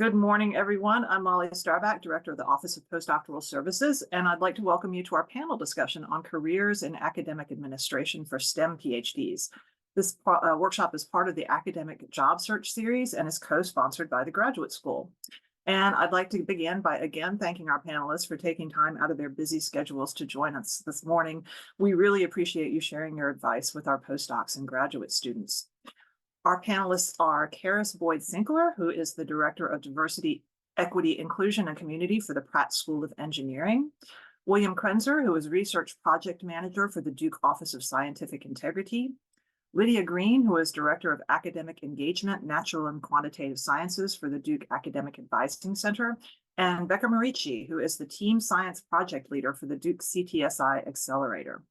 Good morning, everyone. I'm Molly Starback, Director of the Office of Postdoctoral Services, and I'd like to welcome you to our panel discussion on careers in academic administration for STEM PhDs. This workshop is part of the Academic Job Search Series and is co-sponsored by the Graduate School. And I'd like to begin by again thanking our panelists for taking time out of their busy schedules to join us this morning. We really appreciate you sharing your advice with our postdocs and graduate students. Our panelists are Karis Boyd-Sinkler, who is the Director of Diversity, Equity, Inclusion, and Community for the Pratt School of Engineering; William Krenzer, who is Research Project Manager for the Duke Office of Scientific Integrity; Lydia Green, who is Director of Academic Engagement, Natural and Quantitative Sciences for the Duke Academic Advising Center; and Becca Marici, who is the Team Science Project Leader for the Duke CTSI Accelerator.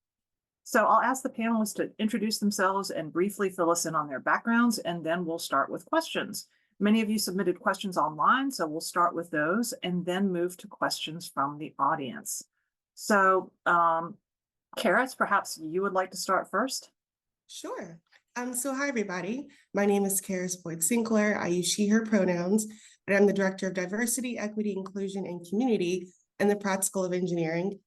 So I'll ask the panelists to introduce themselves and briefly fill us in on their backgrounds, and then we'll start with questions. Many of you submitted questions online, so we'll start with those and then move to questions from the audience. So Karis, perhaps you would like to start first? Sure. So hi, everybody. My name is Karis Boyd-Sinkler. I use she, her pronouns, and I'm the Director of Diversity, Equity, Inclusion, and Community in the Pratt School of Engineering.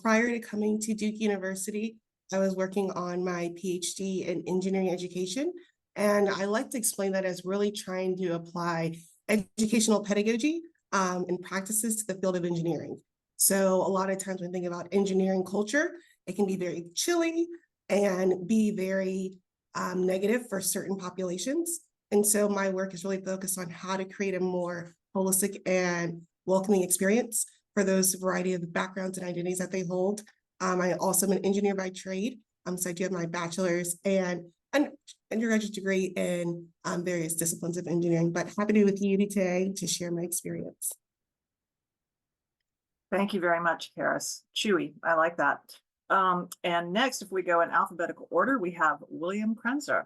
Prior to coming to Duke University, I was working on my PhD in engineering education, and I like to explain that as really trying to apply educational pedagogy and practices to the field of engineering. So a lot of times when thinking about engineering culture, it can be very chilly and be very negative for certain populations. And so my work is really focused on how to create a more holistic and welcoming experience for those variety of backgrounds and identities that they hold. I also am an engineer by trade, so I do have my bachelor's and an undergraduate degree in various disciplines of engineering, but happy to be with you today to share my experience. Thank you very much, Karis. Chewy, I like that. And next, if we go in alphabetical order, we have William Krenzer.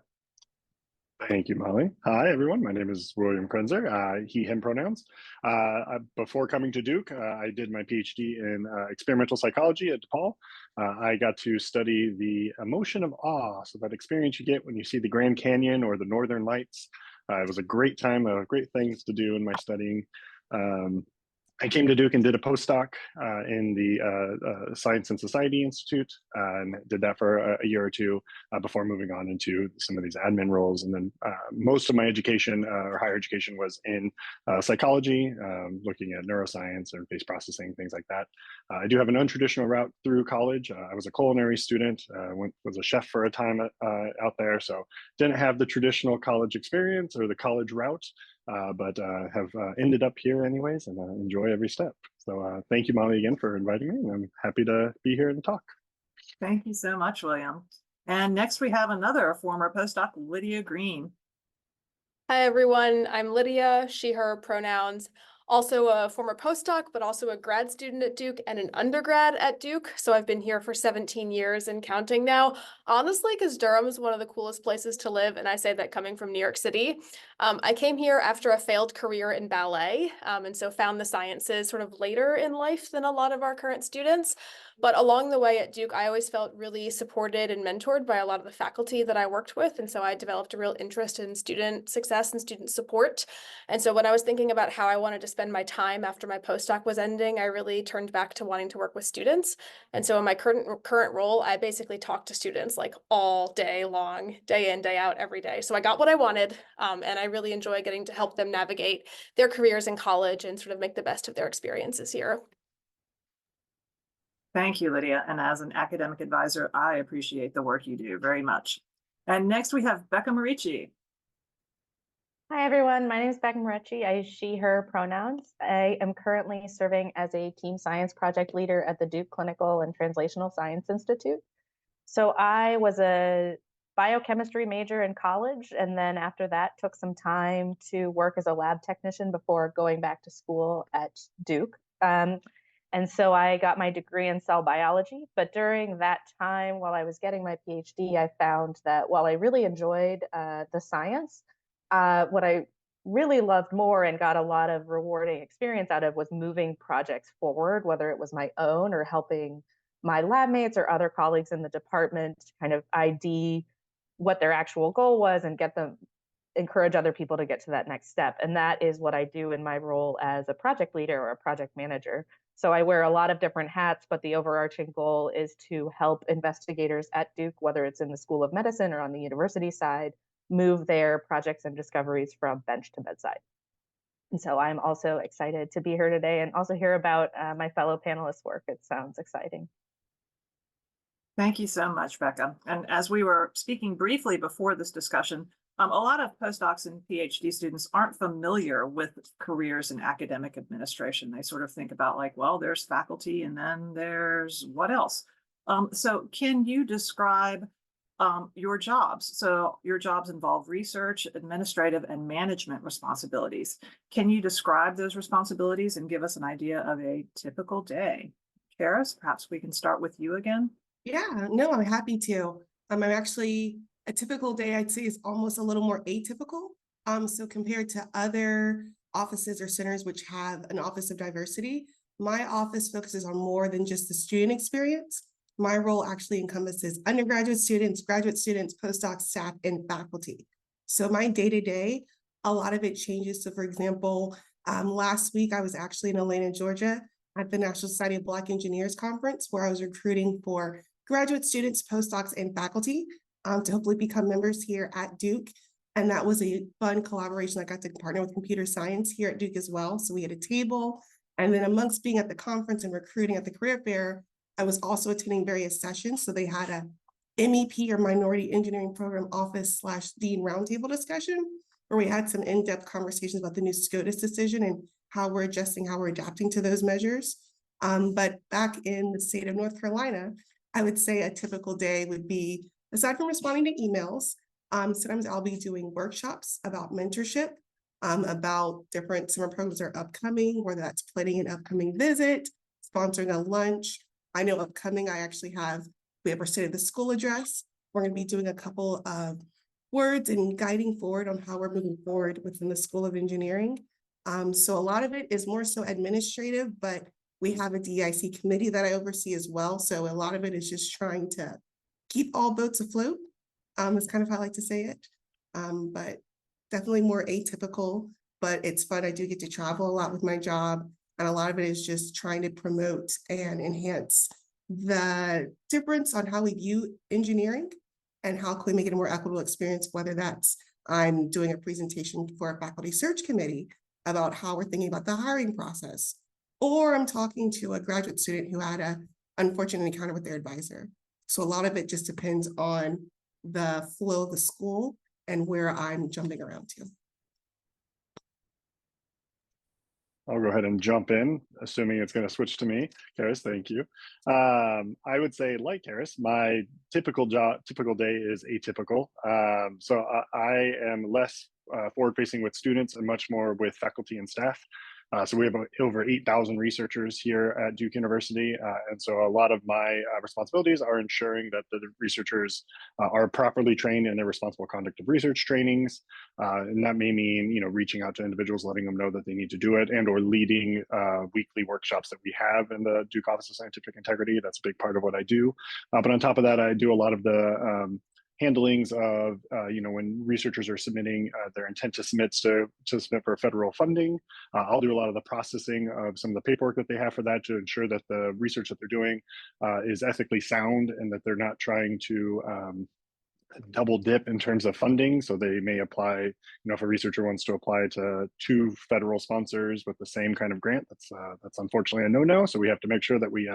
Thank you, Molly. Hi, everyone. My name is William Krenzer, he, him pronouns. Before coming to Duke, I did my PhD in experimental psychology at DePaul. I got to study the emotion of awe, so that experience you get when you see the Grand Canyon or the Northern Lights. It was a great time, great things to do in my studying. I came to Duke and did a postdoc in the Science and Society Institute, and did that for a year or two before moving on into some of these admin roles. And then most of my education or higher education was in psychology, looking at neuroscience and face processing, things like that. I do have an untraditional route through college. I was a culinary student, was a chef for a time out there, so didn't have the traditional college experience or the college route. But have ended up here anyways, and enjoy every step. So thank you, Molly, again for inviting me, and I'm happy to be here and talk. Thank you so much, William. And next we have another former postdoc, Lydia Green. Hi, everyone. I'm Lydia, she, her pronouns. Also a former postdoc, but also a grad student at Duke and an undergrad at Duke. So I've been here for 17 years and counting now. Honestly, because Durham is one of the coolest places to live, and I say that coming from New York City. I came here after a failed career in ballet, and so found the sciences sort of later in life than a lot of our current students. But along the way at Duke, I always felt really supported and mentored by a lot of the faculty that I worked with. And so I developed a real interest in student success and student support. And so when I was thinking about how I wanted to spend my time after my postdoc was ending, I really turned back to wanting to work with students. And so in my current role, I basically talk to students like all day long, day in, day out, every day. So I got what I wanted, and I really enjoy getting to help them navigate their careers in college and sort of make the best of their experiences here. Thank you, Lydia. And as an academic advisor, I appreciate the work you do very much. And next we have Becca Marici. Hi, everyone. My name is Becca Marici. I use she, her pronouns. I am currently serving as a team science project leader at the Duke Clinical and Translational Science Institute. So I was a biochemistry major in college, and then after that took some time to work as a lab technician before going back to school at Duke. And so I got my degree in cell biology, but during that time while I was getting my PhD, I found that while I really enjoyed the science, what I really loved more and got a lot of rewarding experience out of was moving projects forward, whether it was my own or helping my lab mates or other colleagues in the department kind of ID what their actual goal was and get them encourage other people to get to that next step. And that is what I do in my role as a project leader or a project manager. So I wear a lot of different hats, but the overarching goal is to help investigators at Duke, whether it's in the School of Medicine or on the university side, move their projects and discoveries from bench to bedside. And so I'm also excited to be here today and also hear about my fellow panelists' work. It sounds exciting. Thank you so much, Becca. And as we were speaking briefly before this discussion, a lot of postdocs and PhD students aren't familiar with careers in academic administration. They sort of think about like, well, there's faculty and then there's what else? So can you describe your jobs? So your jobs involve research, administrative, and management responsibilities. Can you describe those responsibilities and give us an idea of a typical day? Karis, perhaps we can start with you again. Yeah, no, I'm happy to. I'm actually, a typical day I'd say is almost a little more atypical. So compared to other offices or centers which have an office of diversity, my office focuses on more than just the student experience. My role actually encompasses undergraduate students, graduate students, postdocs, staff, and faculty. So my day-to-day, a lot of it changes. So for example, last week I was actually in Atlanta, Georgia at the National Society of Black Engineers Conference, where I was recruiting for graduate students, postdocs, and faculty to hopefully become members here at Duke. And that was a fun collaboration. I got to partner with computer science here at Duke as well. So we had a table. And then amongst being at the conference and recruiting at the career fair, I was also attending various sessions. So they had a MEP or Minority Engineering Program Office / Dean Roundtable discussion, where we had some in-depth conversations about the new SCOTUS decision and how we're adjusting, how we're adapting to those measures. But back in the state of North Carolina, I would say a typical day would be, aside from responding to emails, sometimes I'll be doing workshops about mentorship, about different summer programs that are upcoming, whether that's planning an upcoming visit, sponsoring a lunch. I know upcoming, we have our State of the School address. We're going to be doing a couple of words and guiding forward on how we're moving forward within the School of Engineering. So a lot of it is more so administrative, but we have a DIC committee that I oversee as well. So a lot of it is just trying to keep all boats afloat. Is kind of how I like to say it. But definitely more atypical, but it's fun. I do get to travel a lot with my job. And a lot of it is just trying to promote and enhance the difference on how we view engineering and how can we make it a more equitable experience, whether that's I'm doing a presentation for a faculty search committee about how we're thinking about the hiring process, or I'm talking to a graduate student who had an unfortunate encounter with their advisor. So a lot of it just depends on the flow of the school and where I'm jumping around to. I'll go ahead and jump in, assuming it's going to switch to me. Karis, thank you. I would say, like Karis, my typical day is atypical. So I am less forward-facing with students and much more with faculty and staff. So we have over 8,000 researchers here at Duke University. And so a lot of my responsibilities are ensuring that the researchers are properly trained in their responsible conduct of research trainings. And that may mean, reaching out to individuals, letting them know that they need to do it, and or leading weekly workshops that we have in the Duke Office of Scientific Integrity. That's a big part of what I do. But on top of that, I do a lot of the handlings of, when researchers are submitting their intent to submit for federal funding. I'll do a lot of the processing of some of the paperwork that they have for that to ensure that the research that they're doing is ethically sound and that they're not trying to double dip in terms of funding. So they may apply, if a researcher wants to apply to 2 federal sponsors with the same kind of grant, that's unfortunately a no-no. So we have to make sure that we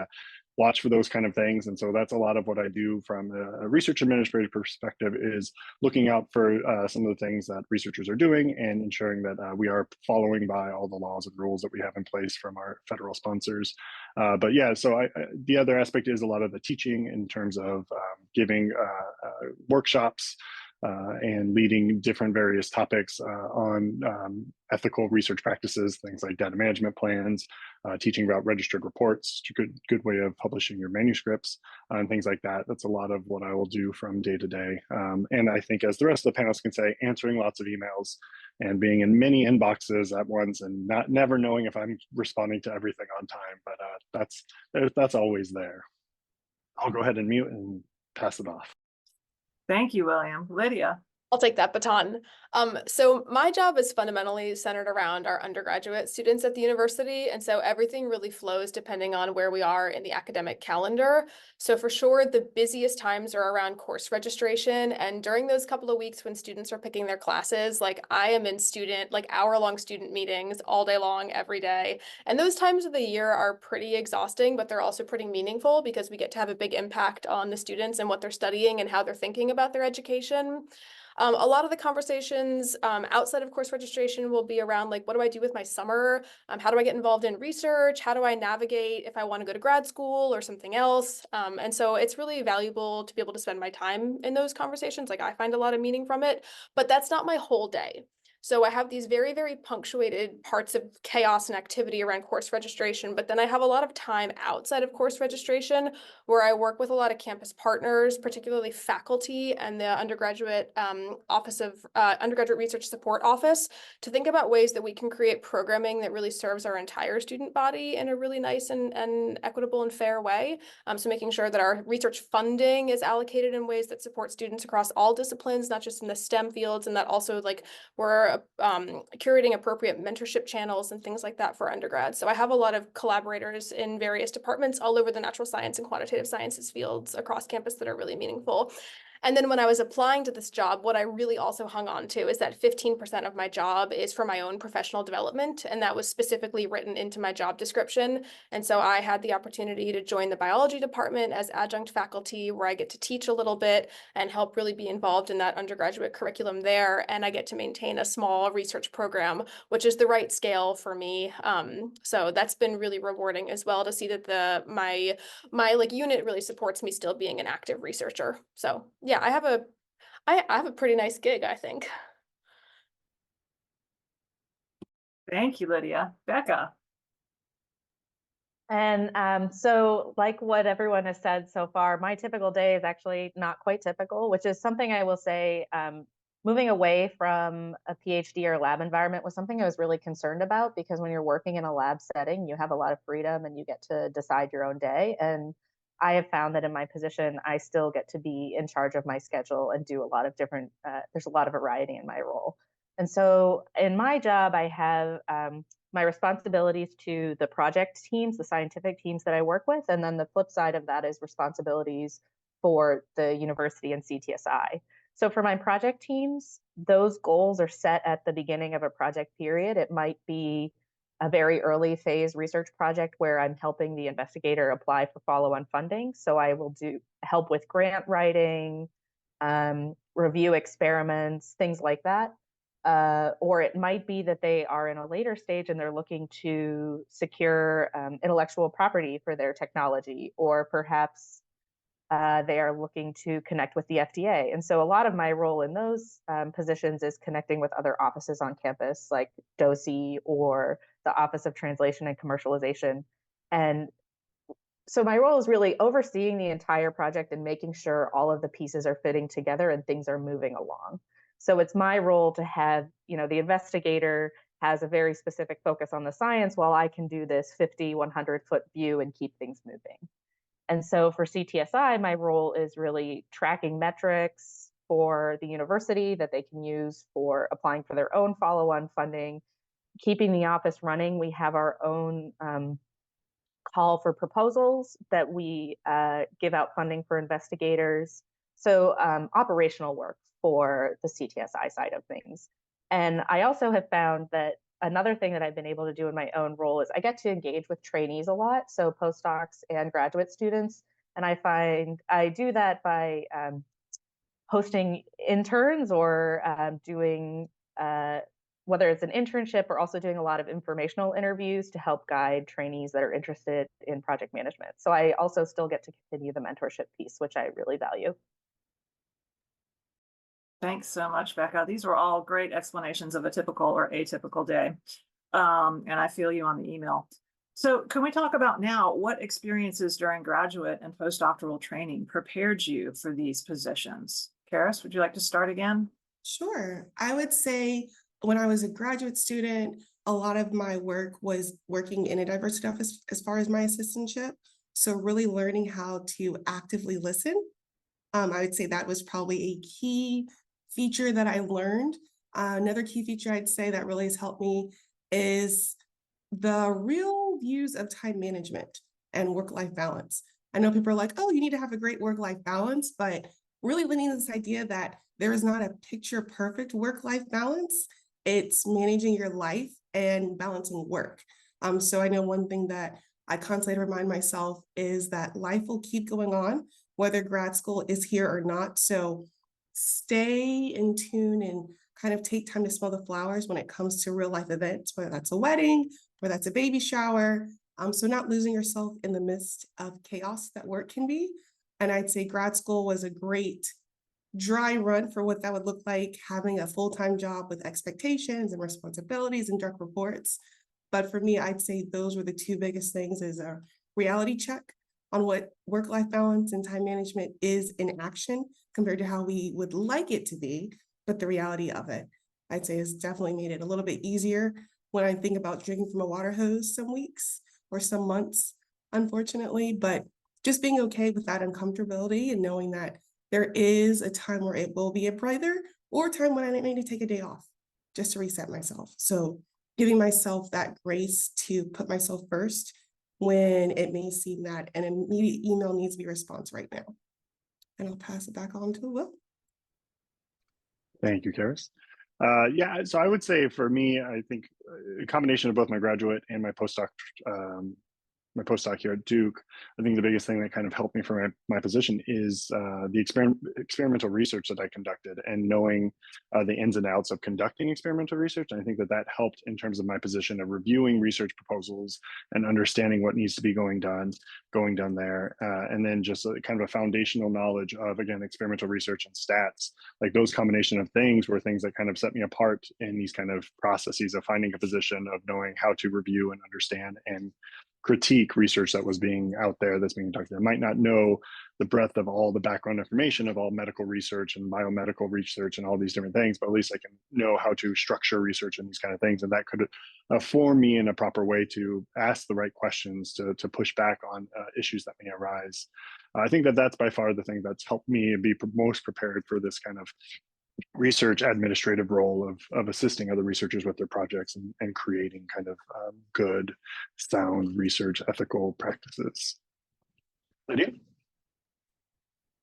watch for those kind of things. And so that's a lot of what I do from a research administrative perspective, is looking out for some of the things that researchers are doing and ensuring that we are following by all the laws and rules that we have in place from our federal sponsors. But yeah, so the other aspect is a lot of the teaching in terms of giving workshops and leading different various topics on ethical research practices, things like data management plans, teaching about registered reports, good way of publishing your manuscripts, and things like that. That's a lot of what I will do from day to day. And I think, as the rest of the panelists can say, answering lots of emails and being in many inboxes at once and never knowing if I'm responding to everything on time, but that's always there. I'll go ahead and mute and pass it off. Thank you, William. Lydia. I'll take that baton. So my job is fundamentally centered around our undergraduate students at the university. And so everything really flows depending on where we are in the academic calendar. So for sure, the busiest times are around course registration. And during those couple of weeks when students are picking their classes, like I am in hour-long student meetings all day long, every day. And those times of the year are pretty exhausting, but they're also pretty meaningful because we get to have a big impact on the students and what they're studying and how they're thinking about their education. A lot of the conversations outside of course registration will be around like, what do I do with my summer? How do I get involved in research? How do I navigate if I want to go to grad school or something else? And so it's really valuable to be able to spend my time in those conversations. Like I find a lot of meaning from it, but that's not my whole day. So I have these very, very punctuated parts of chaos and activity around course registration, but then I have a lot of time outside of course registration where I work with a lot of campus partners, particularly faculty and the undergraduate Office of Undergraduate Research Support Office, to think about ways that we can create programming that really serves our entire student body in a really nice and equitable and fair way. So making sure that our research funding is allocated in ways that support students across all disciplines, not just in the STEM fields, and that also like we're curating appropriate mentorship channels and things like that for undergrads. So I have a lot of collaborators in various departments all over the natural science and quantitative sciences fields across campus that are really meaningful. And then when I was applying to this job, what I really also hung on to is that 15% of my job is for my own professional development. And that was specifically written into my job description. And so I had the opportunity to join the biology department as adjunct faculty, where I get to teach a little bit and help really be involved in that undergraduate curriculum there. And I get to maintain a small research program, which is the right scale for me. So that's been really rewarding as well to see that my like unit really supports me still being an active researcher. So yeah, I have a pretty nice gig, I think. Thank you, Lydia. Becca. And so like what everyone has said so far, my typical day is actually not quite typical, which is something I will say, moving away from a PhD or lab environment was something I was really concerned about, because when you're working in a lab setting, you have a lot of freedom and you get to decide your own day. And I have found that in my position, I still get to be in charge of my schedule and do a lot of different, there's a lot of variety in my role. And so in my job, I have my responsibilities to the project teams, the scientific teams that I work with. And then the flip side of that is responsibilities for the university and CTSI. So for my project teams, those goals are set at the beginning of a project period. It might be a very early phase research project where I'm helping the investigator apply for follow-on funding. So I will help with grant writing, review experiments, things like that. Or it might be that they are in a later stage and they're looking to secure intellectual property for their technology, or perhaps they are looking to connect with the FDA. And so a lot of my role in those positions is connecting with other offices on campus, like DOSI or the Office of Translation and Commercialization. And so my role is really overseeing the entire project and making sure all of the pieces are fitting together and things are moving along. So it's my role to have, the investigator has a very specific focus on the science, while I can do this 50, 100-foot view and keep things moving. And so for CTSI, my role is really tracking metrics for the university that they can use for applying for their own follow-on funding, keeping the office running. We have our own call for proposals that we give out funding for investigators. So operational work for the CTSI side of things. And I also have found that another thing that I've been able to do in my own role is I get to engage with trainees a lot, so postdocs and graduate students. And I find I do that by hosting interns or doing, whether it's an internship or also doing a lot of informational interviews to help guide trainees that are interested in project management. So I also still get to continue the mentorship piece, which I really value. Thanks so much, Becca. These were all great explanations of a typical or atypical day. And I feel you on the email. So can we talk about now what experiences during graduate and postdoctoral training prepared you for these positions? Karis, would you like to start again? Sure. I would say when I was a graduate student, a lot of my work was working in a diversity office as far as my assistantship. So really learning how to actively listen. I would say that was probably a key feature that I learned, another key feature I'd say that really has helped me is the real views of time management and work-life balance. I know people are like, oh, you need to have a great work-life balance, but really leaning this idea that there is not a picture perfect work-life balance. It's managing your life and balancing work. So I know one thing that I constantly remind myself is that life will keep going on, whether grad school is here or not. So stay in tune and kind of take time to smell the flowers when it comes to real life events, whether that's a wedding, whether that's a baby shower. So not losing yourself in the midst of chaos that work can be. And I'd say grad school was a great dry run for what that would look like, having a full-time job with expectations and responsibilities and direct reports. But for me, I'd say those were the two biggest things, is a reality check on what work-life balance and time management is in action compared to how we would like it to be, but the reality of it, I'd say, has definitely made it a little bit easier when I think about drinking from a water hose some weeks or some months, unfortunately, but just being okay with that uncomfortability and knowing that there is a time where it will be a brighter, or a time when I need to take a day off just to reset myself. So giving myself that grace to put myself first when it may seem that an immediate email needs to be a response right now. And I'll pass it back on to Will. Thank you, Karis. Yeah, so I would say for me, I think a combination of both my graduate and my postdoc here at Duke, I think the biggest thing that kind of helped me for my position is the experimental research that I conducted, and knowing the ins and outs of conducting experimental research. And I think that helped in terms of my position of reviewing research proposals and understanding what needs to be going done there. And then just kind of a foundational knowledge of, again, experimental research and stats. Like those combination of things were things that kind of set me apart in these kind of processes of finding a position, of knowing how to review and understand and critique research that was being out there, that's being talked about. I might not know the breadth of all the background information of all medical research and biomedical research and all these different things, but at least I can know how to structure research and these kind of things. And that could form me in a proper way to ask the right questions, to push back on issues that may arise. I think that's by far the thing that's helped me be most prepared for this kind of research administrative role of assisting other researchers with their projects and creating kind of good, sound research ethical practices. Lydia?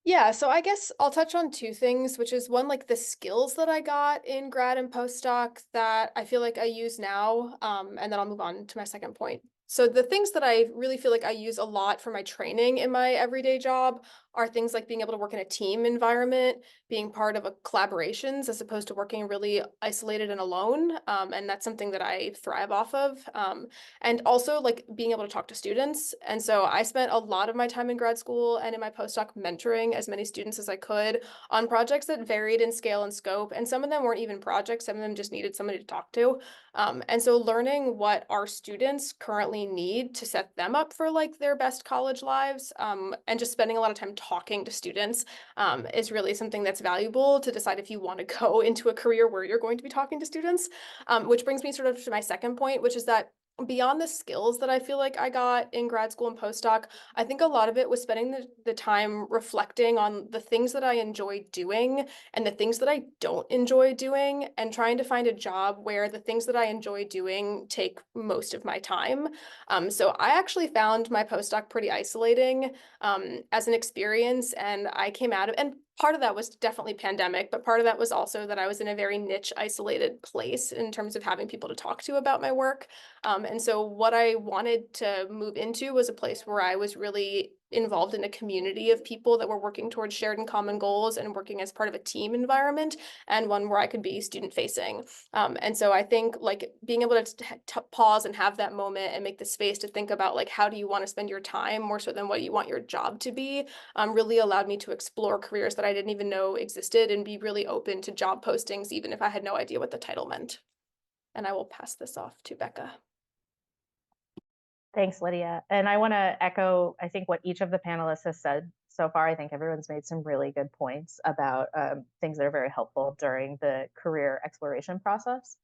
Yeah, so I guess I'll touch on two things, which is one, like the skills that I got in grad and postdoc that I feel like I use now, and then I'll move on to my second point. So the things that I really feel like I use a lot for my training in my everyday job are things like being able to work in a team environment, being part of a collaborations as opposed to working really isolated and alone. And that's something that I thrive off of. And also like being able to talk to students. And so I spent a lot of my time in grad school and in my postdoc mentoring as many students as I could on projects that varied in scale and scope. And some of them weren't even projects, some of them just needed somebody to talk to. And so learning what our students currently need to set them up for like their best college lives, and just spending a lot of time talking to students is really something that's valuable to decide if you want to go into a career where you're going to be talking to students, which brings me sort of to my second point, which is that beyond the skills that I feel like I got in grad school and postdoc, I think a lot of it was spending the time reflecting on the things that I enjoy doing and the things that I don't enjoy doing, and trying to find a job where the things that I enjoy doing take most of my time. So I actually found my postdoc pretty isolating as an experience, and I came out of, and part of that was definitely pandemic, but part of that was also that I was in a very niche, isolated place in terms of having people to talk to about my work. And so what I wanted to move into was a place where I was really involved in a community of people that were working towards shared and common goals and working as part of a team environment, and one where I could be student facing. And so I think like being able to pause and have that moment and make the space to think about like, how do you want to spend your time more so than what you want your job to be, really allowed me to explore careers that I didn't even know existed and be really open to job postings, even if I had no idea what the title meant. And I will pass this off to Becca. Thanks, Lydia. And I want to echo, I think, what each of the panelists has said so far. I think everyone's made some really good points about things that are very helpful during the career exploration process.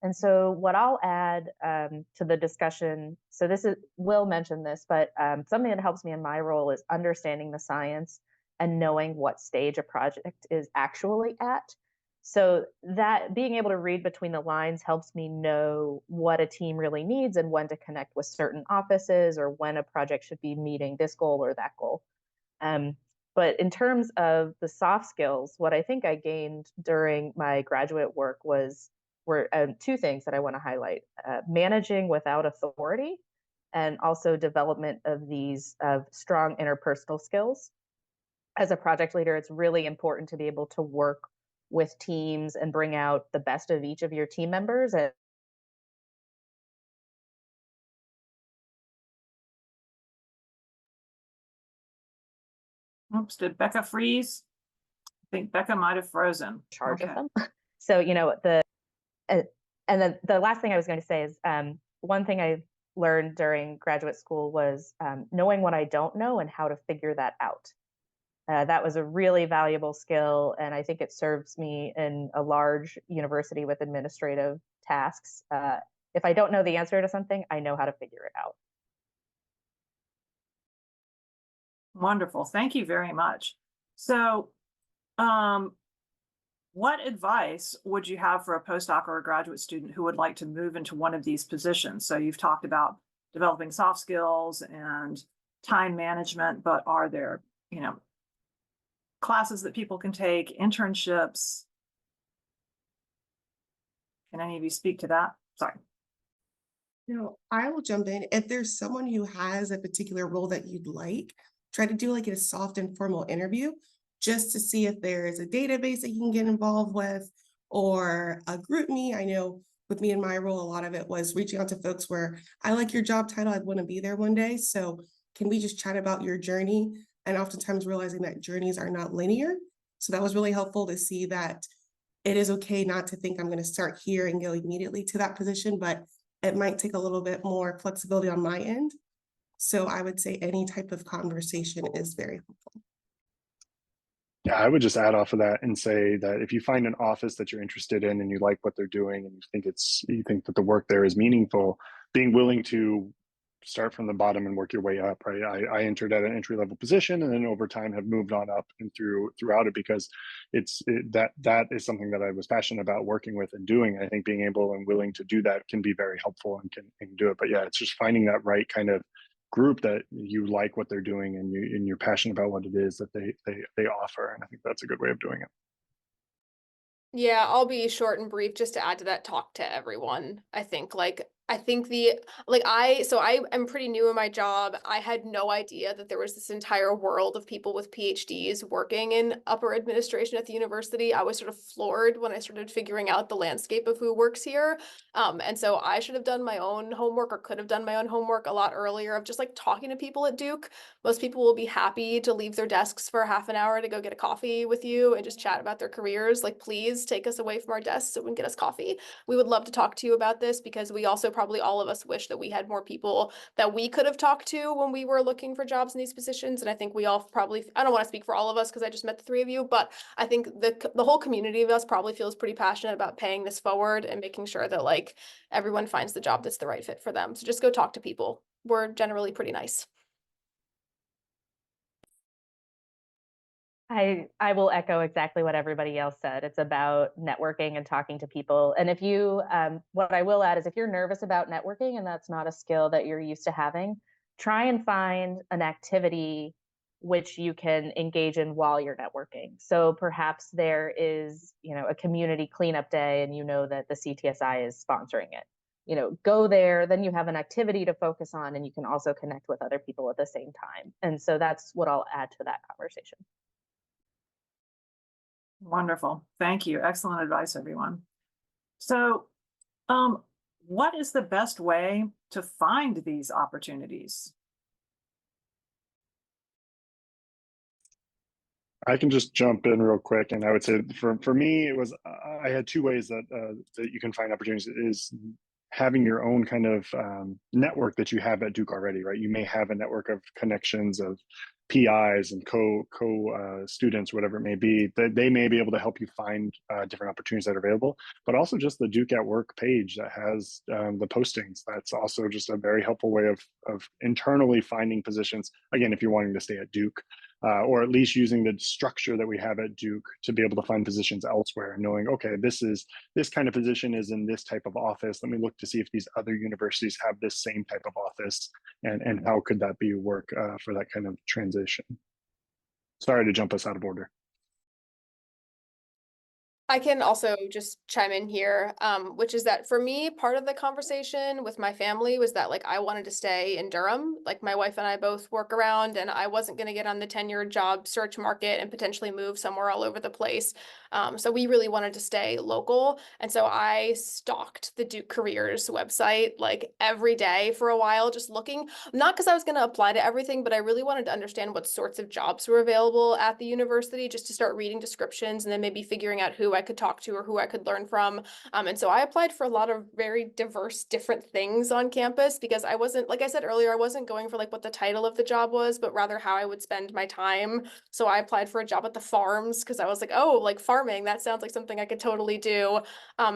And so what I'll add to the discussion, so this is, Will mentioned this, but something that helps me in my role is understanding the science and knowing what stage a project is actually at. So that being able to read between the lines helps me know what a team really needs and when to connect with certain offices or when a project should be meeting this goal or that goal. But in terms of the soft skills, what I think I gained during my graduate work were two things that I want to highlight: managing without authority, and also development of these strong interpersonal skills. As a project leader, it's really important to be able to work with teams and bring out the best of each of your team members. And Oops, did Becca freeze? I think Becca might have frozen. charge Okay. of them. So, and then the last thing I was going to say is one thing I learned during graduate school was knowing what I don't know and how to figure that out. That was a really valuable skill, and I think it serves me in a large university with administrative tasks. If I don't know the answer to something, I know how to figure it out. Wonderful. Thank you very much. So, what advice would you have for a postdoc or a graduate student who would like to move into one of these positions? So you've talked about developing soft skills and time management, but are there, classes that people can take, internships? Can any of you speak to that? Sorry. I will jump in. If there's someone who has a particular role that you'd like, try to do like a soft informal interview just to see if there is a database that you can get involved with or a group me. I know with me in my role, a lot of it was reaching out to folks where I like your job title, I'd want to be there one day. So can we just chat about your journey? And oftentimes realizing that journeys are not linear. So that was really helpful to see that it is okay not to think I'm going to start here and go immediately to that position, but it might take a little bit more flexibility on my end. So I would say any type of conversation is very helpful. Yeah, I would just add off of that and say that if you find an office that you're interested in and you like what they're doing and you think that the work there is meaningful, being willing to start from the bottom and work your way up, right? I entered at an entry-level position and then over time have moved on up and throughout it because that is something that I was passionate about working with and doing. I think being able and willing to do that can be very helpful and can do it. But yeah, it's just finding that right kind of group that you like what they're doing and you're passionate about what it is that they offer. And I think that's a good way of doing it. Yeah, I'll be short and brief just to add to that. Talk to everyone. I think I am pretty new in my job. I had no idea that there was this entire world of people with PhDs working in upper administration at the university. I was sort of floored when I started figuring out the landscape of who works here. And so I should have done my own homework or could have done my own homework a lot earlier of just like talking to people at Duke. Most people will be happy to leave their desks for half an hour to go get a coffee with you and just chat about their careers. Like, please take us away from our desks so we can get us coffee. We would love to talk to you about this because we also probably all of us wish that we had more people that we could have talked to when we were looking for jobs in these positions. And I think we all probably, I don't want to speak for all of us because I just met the three of you, but I think the whole community of us probably feels pretty passionate about paying this forward and making sure that like everyone finds the job that's the right fit for them. So just go talk to people. We're generally pretty nice. I will echo exactly what everybody else said. It's about networking and talking to people. And if you, what I will add is if you're nervous about networking and that's not a skill that you're used to having, try and find an activity which you can engage in while you're networking. So perhaps there is, a community cleanup day and you know that the CTSI is sponsoring it. Go there, then you have an activity to focus on and you can also connect with other people at the same time. And so that's what I'll add to that conversation. Wonderful. Thank you. Excellent advice, everyone. So, what is the best way to find these opportunities? I can just jump in real quick, and I would say for me, it was I had two ways that that you can find opportunities is having your own kind of network that you have at Duke already, right? You may have a network of connections of PIs and co students, whatever it may be, that they may be able to help you find different opportunities that are available. But also just the Duke at Work page that has the postings. That's also just a very helpful way of internally finding positions. Again, if you're wanting to stay at Duke. or at least using the structure that we have at Duke to be able to find positions elsewhere, knowing, okay, this kind of position is in this type of office. Let me look to see if these other universities have this same type of office, and how could that be work for that kind of transition. Sorry to jump us out of order. I can also just chime in here, which is that for me, part of the conversation with my family was that like I wanted to stay in Durham. Like my wife and I both work around, and I wasn't going to get on the tenured job search market and potentially move somewhere all over the place. So we really wanted to stay local. And so I stalked the Duke Careers website like every day for a while, just looking, not because I was going to apply to everything, but I really wanted to understand what sorts of jobs were available at the university, just to start reading descriptions and then maybe figuring out who I could talk to or who I could learn from. And so I applied for a lot of very diverse, different things on campus because I wasn't, like I said earlier, I wasn't going for like what the title of the job was, but rather how I would spend my time. So I applied for a job at the farms because I was like, oh, like farming, that sounds like something I could totally do.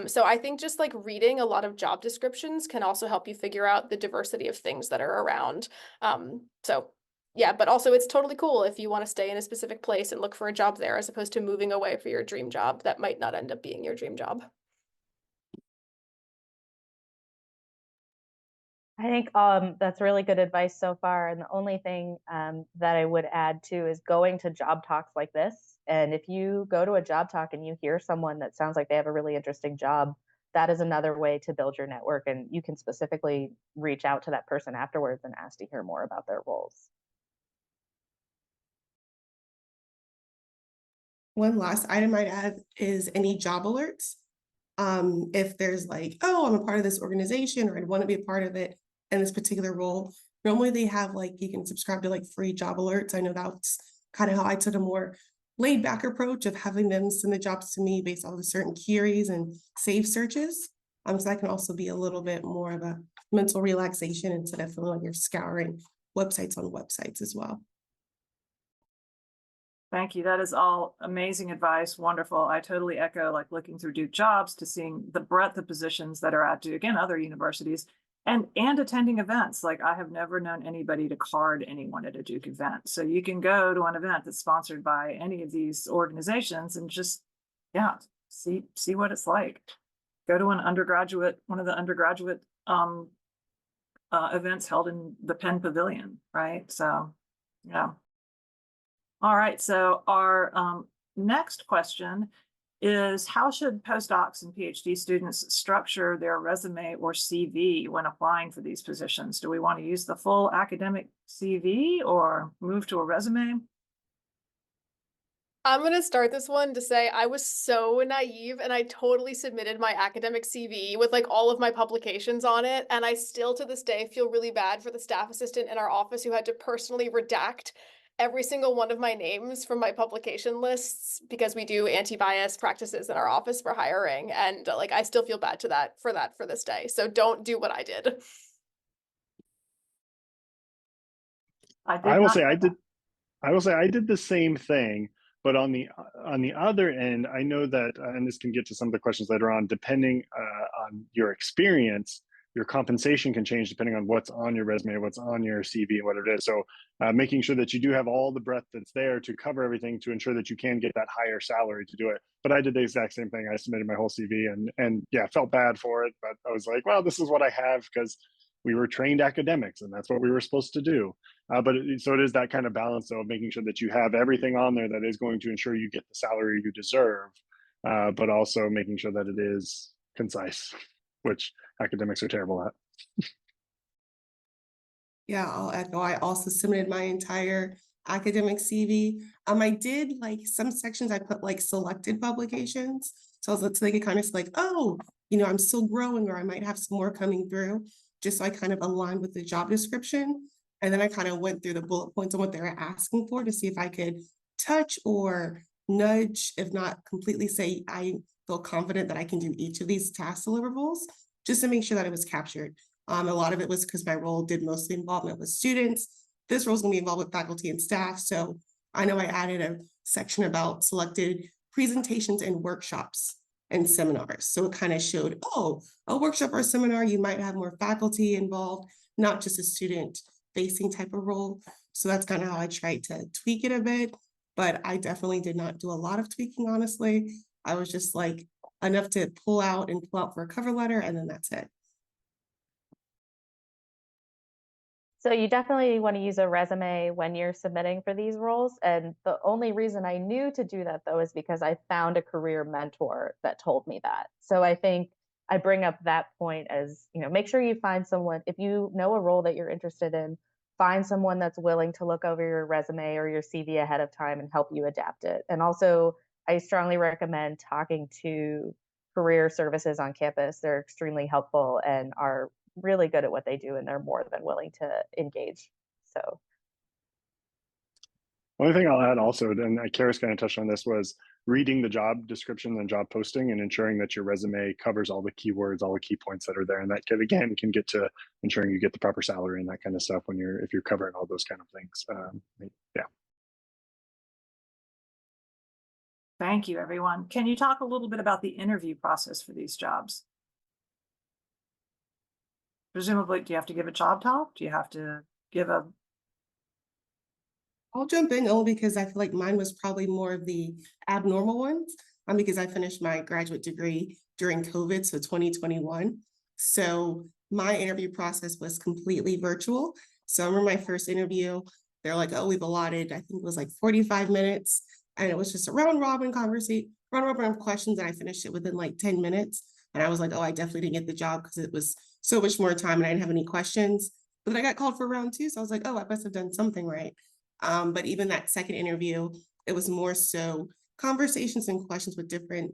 So I think just like reading a lot of job descriptions can also help you figure out the diversity of things that are around. So yeah, but also it's totally cool if you want to stay in a specific place and look for a job there as opposed to moving away for your dream job that might not end up being your dream job. I think that's really good advice so far. And the only thing that I would add too is going to job talks like this. And if you go to a job talk and you hear someone that sounds like they have a really interesting job, that is another way to build your network. And you can specifically reach out to that person afterwards and ask to hear more about their roles. One last item I'd add is any job alerts. If there's like, oh, I'm a part of this organization or I want to be a part of it in this particular role, normally they have like, you can subscribe to like free job alerts. I know that's kind of how I took a more laid back approach of having them send the jobs to me based on certain queries and save searches. So that can also be a little bit more of a mental relaxation instead of feeling like you're scouring websites on websites as well. Thank you. That is all amazing advice. Wonderful. I totally echo like looking through Duke jobs to seeing the breadth of positions that are at Duke and other universities and attending events. Like I have never known anybody to card anyone at a Duke event. So you can go to an event that's sponsored by any of these organizations and just, yeah, see what it's like. Go to one of the undergraduate events held in the Penn Pavilion, right? So, yeah. All right, so our next question is how should postdocs and PhD students structure their resume or CV when applying for these positions? Do we want to use the full academic CV or move to a resume? I'm going to start this one to say I was so naive and I totally submitted my academic CV with like all of my publications on it. And I still to this day feel really bad for the staff assistant in our office who had to personally redact every single one of my names from my publication lists because we do anti-bias practices in our office for hiring. And like, I still feel bad for this day. So don't do what I did. I will say I did the same thing, but on the other end, I know that, and this can get to some of the questions later on, depending on your experience, your compensation can change depending on what's on your resume, what's on your CV, and what it is. So making sure that you do have all the breadth that's there to cover everything to ensure that you can get that higher salary to do it. But I did the exact same thing. I submitted my whole CV and yeah, felt bad for it, but I was like, well, this is what I have because we were trained academics and that's what we were supposed to do. So it is that kind of balance though, of making sure that you have everything on there that is going to ensure you get the salary you deserve, but also making sure that it is concise, which academics are terrible at. Yeah, I'll echo. I also submitted my entire academic CV. I did like some sections I put like selected publications. So they could kind of like, oh, I'm still growing or I might have some more coming through, just so I kind of aligned with the job description. And then I kind of went through the bullet points on what they were asking for to see if I could touch or nudge, if not completely say, I feel confident that I can do each of these task deliverables, just to make sure that it was captured. A lot of it was because my role did mostly involvement with students. This role is going to be involved with faculty and staff. So I know I added a section about selected presentations and workshops and seminars. So it kind of showed, oh, a workshop or a seminar, you might have more faculty involved, not just a student facing type of role. So that's kind of how I tried to tweak it a bit, but I definitely did not do a lot of tweaking, honestly. I was just like enough to pull out for a cover letter, and then that's it. So you definitely want to use a resume when you're submitting for these roles. And the only reason I knew to do that, though, is because I found a career mentor that told me that. So I think I bring up that point as, make sure you find someone, if you know a role that you're interested in, find someone that's willing to look over your resume or your CV ahead of time and help you adapt it. And also, I strongly recommend talking to career services on campus. They're extremely helpful and are really good at what they do, and they're more than willing to engage. So Only thing I'll add also, and Karis kind of touched on this, was reading the job description and job posting and ensuring that your resume covers all the keywords, all the key points that are there. And that can get to ensuring you get the proper salary and that kind of stuff if you're covering all those kind of things. Yeah. Thank you, everyone. Can you talk a little bit about the interview process for these jobs? Presumably, do you have to give a job talk? Do you have to give a... I'll jump in only because I feel like mine was probably more of the abnormal ones, because I finished my graduate degree during COVID, so 2021. So my interview process was completely virtual. So I remember my first interview, they're like, oh, we've allotted, I think it was like 45 minutes. And it was just a round robin of questions, and I finished it within like 10 minutes. And I was like, oh, I definitely didn't get the job because it was so much more time and I didn't have any questions. But then I got called for round 2. So I was like, oh, I must have done something right. But even that second interview, it was more so conversations and questions with different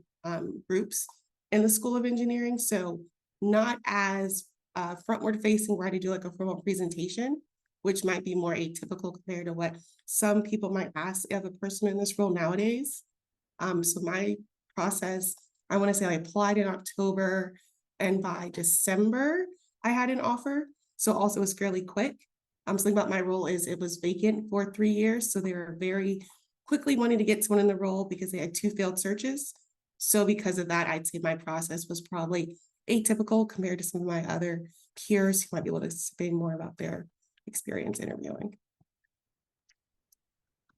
groups in the School of Engineering. So not as frontward facing where I had to do like a formal presentation, which might be more atypical compared to what some people might ask of a person in this role nowadays. So my process, I want to say I applied in October, and by December, I had an offer. So also it was fairly quick. Something about my role is it was vacant for 3 years. So they were very quickly wanting to get someone in the role because they had 2 failed searches. So because of that, I'd say my process was probably atypical compared to some of my other peers who might be able to say more about their experience interviewing.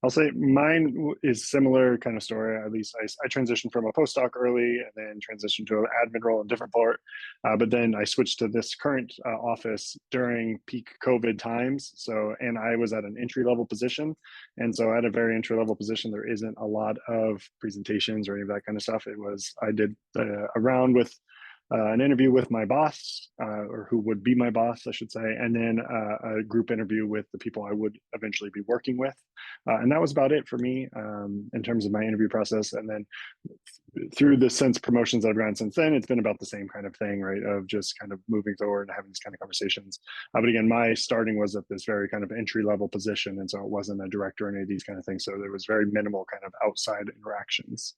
I'll say mine is similar kind of story. At least I transitioned from a postdoc early and then transitioned to an admin role in a different part. But then I switched to this current office during peak COVID times. So, and I was at an entry level position. And so at a very entry level position, there isn't a lot of presentations or any of that kind of stuff. I did a round with an interview with my boss, or who would be my boss, I should say, and then a group interview with the people I would eventually be working with. And that was about it for me in terms of my interview process. And then through the promotions I've gotten since then, it's been about the same kind of thing, right? Of just kind of moving forward and having these kind of conversations. But again, my starting was at this very kind of entry level position. And so it wasn't a director or any of these kind of things. So there was very minimal kind of outside interactions.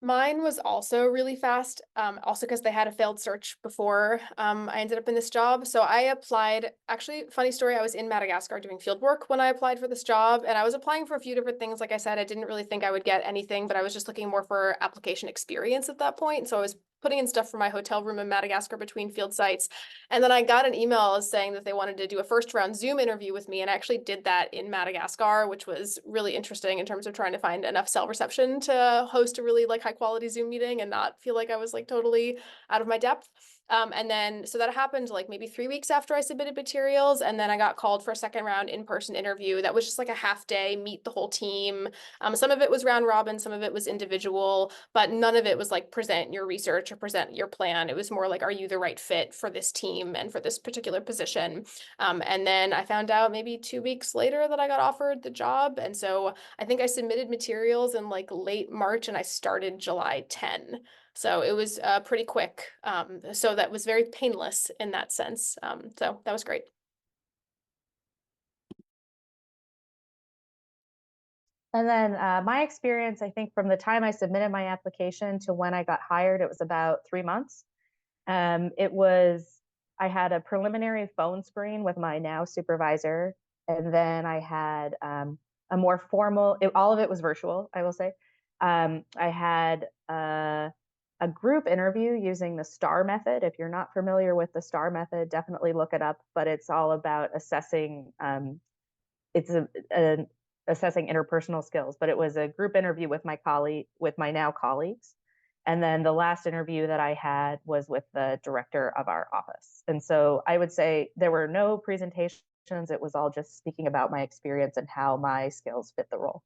Mine was also really fast, also because they had a failed search before I ended up in this job. So I applied, actually, funny story, I was in Madagascar doing field work when I applied for this job, and I was applying for a few different things. Like I said, I didn't really think I would get anything, but I was just looking more for application experience at that point. So I was putting in stuff for my hotel room in Madagascar between field sites. And then I got an email saying that they wanted to do a first round Zoom interview with me. And I actually did that in Madagascar, which was really interesting in terms of trying to find enough cell reception to host a really like high quality Zoom meeting and not feel like I was like totally out of my depth. And then, so that happened like maybe 3 weeks after I submitted materials. And then I got called for a second round in-person interview. That was just like a half day, meet the whole team. Some of it was round robin, some of it was individual, but none of it was like present your research or present your plan. It was more like, are you the right fit for this team and for this particular position? And then I found out maybe 2 weeks later that I got offered the job. And so I think I submitted materials in like late March and I started July 10. So it was pretty quick. So that was very painless in that sense. So that was great. And then my experience, I think from the time I submitted my application to when I got hired, it was about 3 months. I had a preliminary phone screen with my now supervisor, and then I had a more formal, all of it was virtual, I will say. I had a group interview using the STAR method. If you're not familiar with the STAR method, definitely look it up, but it's all about assessing, assessing interpersonal skills, but it was a group interview with my now colleagues. And then the last interview that I had was with the director of our office. And so I would say there were no presentations. It was all just speaking about my experience and how my skills fit the role.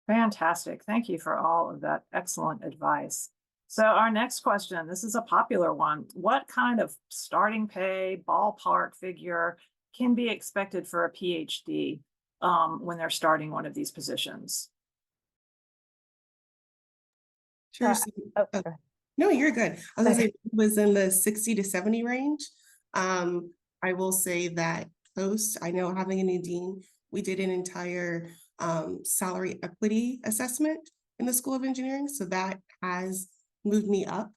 Fantastic. Thank you for all of that excellent advice. So our next question, this is a popular one. What kind of starting pay, ballpark figure can be expected for a PhD when they're starting one of these positions? Sure. Go ahead. No, you're good. I was gonna say it was in the 60 to 70 range. I will say that I know having a new dean, we did an entire salary equity assessment in the School of Engineering. So that has moved me up